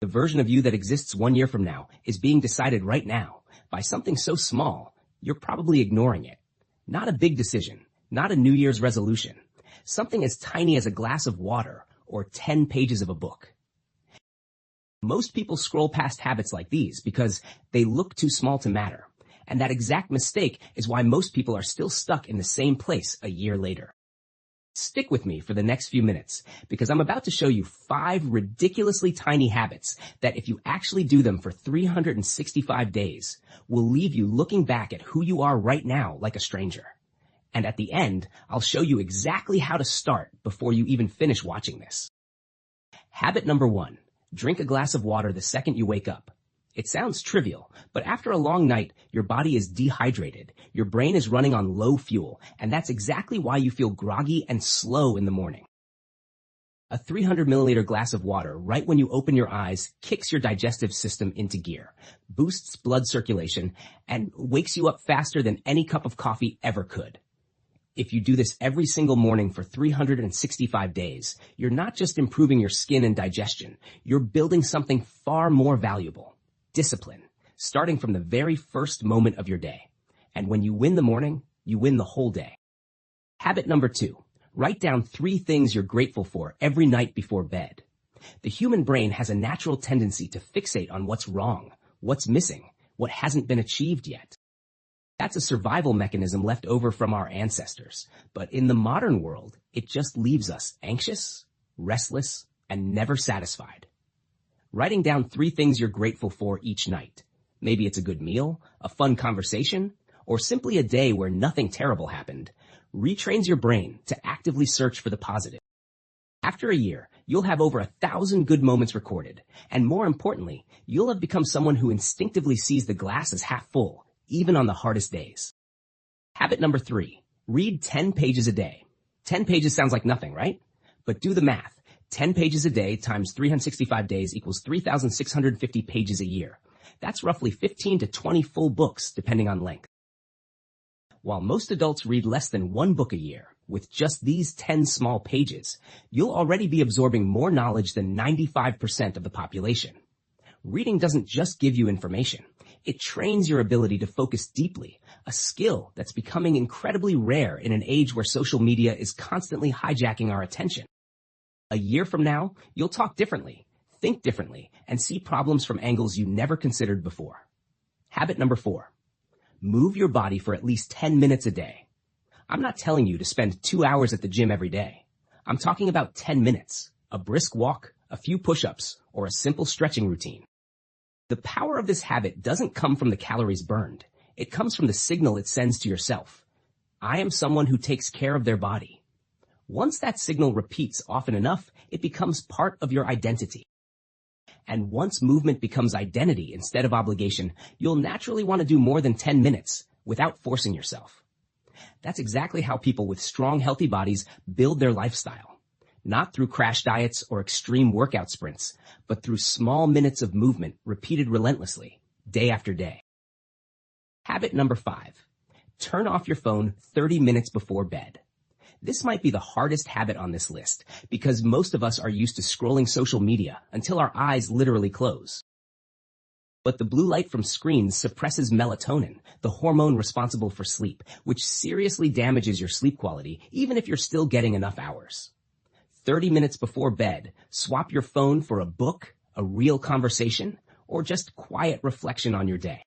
The version of you that exists 1 year from now is being decided right now by something so small, you're probably ignoring it. Not a big decision, not a New Year's resolution. Something as tiny as a glass of water or 10 pages of a book. Most people scroll past habits like these because they look too small to matter. And that exact mistake is why most people are still stuck in the same place a year later. Stick with me for the next few minutes because I'm about to show you 5 ridiculously tiny habits that if you actually do them for 365 days will leave you looking back at who you are right now like a stranger. And at the end, I'll show you exactly how to start before you even finish watching this. Habit number 1, drink a glass of water the second you wake up. It sounds trivial, but after a long night, your body is dehydrated, your brain is running on low fuel, and that's exactly why you feel groggy and slow in the morning. A 300 milliliter glass of water right when you open your eyes kicks your digestive system into gear, boosts blood circulation, and wakes you up faster than any cup of coffee ever could. If you do this every single morning for 365 days, you're not just improving your skin and digestion, you're building something far more valuable. Discipline, starting from the very first moment of your day. And when you win the morning, you win the whole day. Habit number 2, write down 3 things you're grateful for every night before bed. The human brain has a natural tendency to fixate on what's wrong, what's missing, what hasn't been achieved yet. That's a survival mechanism left over from our ancestors. But in the modern world, it just leaves us anxious, restless, and never satisfied. Writing down 3 things you're grateful for each night. Maybe it's a good meal, a fun conversation, or simply a day where nothing terrible happened. Retrains your brain to actively search for the positive. After a year, you'll have over 1,000 good moments recorded. And more importantly, you'll have become someone who instinctively sees the glass as half full, even on the hardest days. Habit number 3, read 10 pages a day. 10 pages sounds like nothing, right? But do the math. 10 pages a day times 365 days equals 3,650 pages a year. That's roughly 15 to 20 full books, depending on length. While most adults read less than 1 book a year, with just these 10 small pages, you'll already be absorbing more knowledge than 95% of the population. Reading doesn't just give you information. It trains your ability to focus deeply, a skill that's becoming incredibly rare in an age where social media is constantly hijacking our attention. A year from now, you'll talk differently, think differently, and see problems from angles you never considered before. Habit number 4, move your body for at least 10 minutes a day. I'm not telling you to spend 2 hours at the gym every day. I'm talking about 10 minutes, a brisk walk, a few push-ups, or a simple stretching routine. The power of this habit doesn't come from the calories burned. It comes from the signal it sends to yourself. I am someone who takes care of their body. Once that signal repeats often enough, it becomes part of your identity. And once movement becomes identity instead of obligation, you'll naturally want to do more than 10 minutes without forcing yourself. That's exactly how people with strong, healthy bodies build their lifestyle. Not through crash diets or extreme workout sprints, but through small minutes of movement repeated relentlessly, day after day. Habit number 5, turn off your phone 30 minutes before bed. This might be the hardest habit on this list because most of us are used to scrolling social media until our eyes literally close. But the blue light from screens suppresses melatonin, the hormone responsible for sleep, which seriously damages your sleep quality even if you're still getting enough hours. 30 minutes before bed, swap your phone for a book, a real conversation, or just quiet reflection on your day.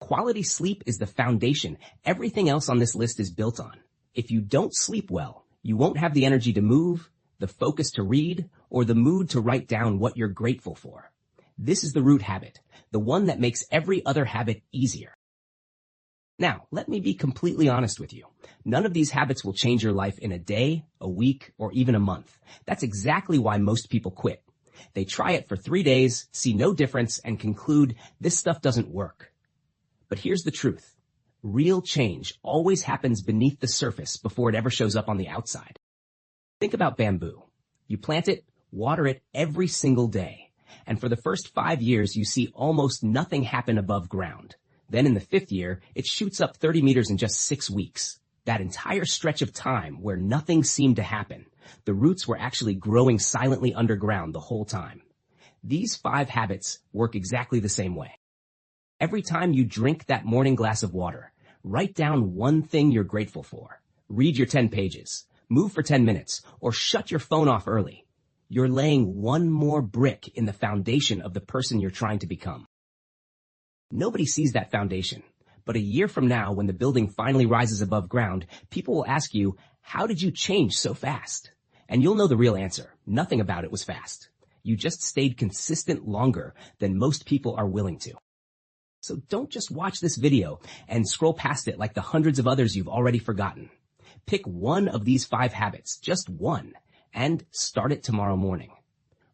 Quality sleep is the foundation everything else on this list is built on. If you don't sleep well, you won't have the energy to move, the focus to read, or the mood to write down what you're grateful for. This is the root habit, the one that makes every other habit easier. Now, let me be completely honest with you. None of these habits will change your life in a day, a week, or even a month. That's exactly why most people quit. They try it for 3 days, see no difference, and conclude this stuff doesn't work. But here's the truth. Real change always happens beneath the surface before it ever shows up on the outside. Think about bamboo. You plant it, water it every single day. And for the first 5 years, you see almost nothing happen above ground. Then in the 5th year, it shoots up 30 meters in just 6 weeks. That entire stretch of time where nothing seemed to happen, the roots were actually growing silently underground the whole time. These 5 habits work exactly the same way. Every time you drink that morning glass of water, write down one thing you're grateful for. Read your 10 pages, move for 10 minutes, or shut your phone off early. You're laying one more brick in the foundation of the person you're trying to become. Nobody sees that foundation, but a year from now, when the building finally rises above ground, people will ask you, how did you change so fast? And you'll know the real answer. Nothing about it was fast. You just stayed consistent longer than most people are willing to. So don't just watch this video and scroll past it like the hundreds of others you've already forgotten. Pick one of these 5 habits, just one, and start it tomorrow morning.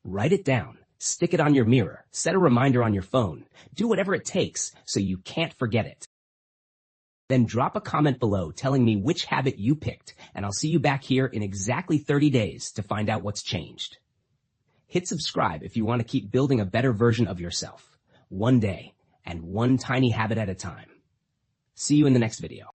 Write it down, stick it on your mirror, set a reminder on your phone, do whatever it takes so you can't forget it. Then drop a comment below telling me which habit you picked, and I'll see you back here in exactly 30 days to find out what's changed. Hit subscribe if you want to keep building a better version of yourself, one day and one tiny habit at a time. See you in the next video.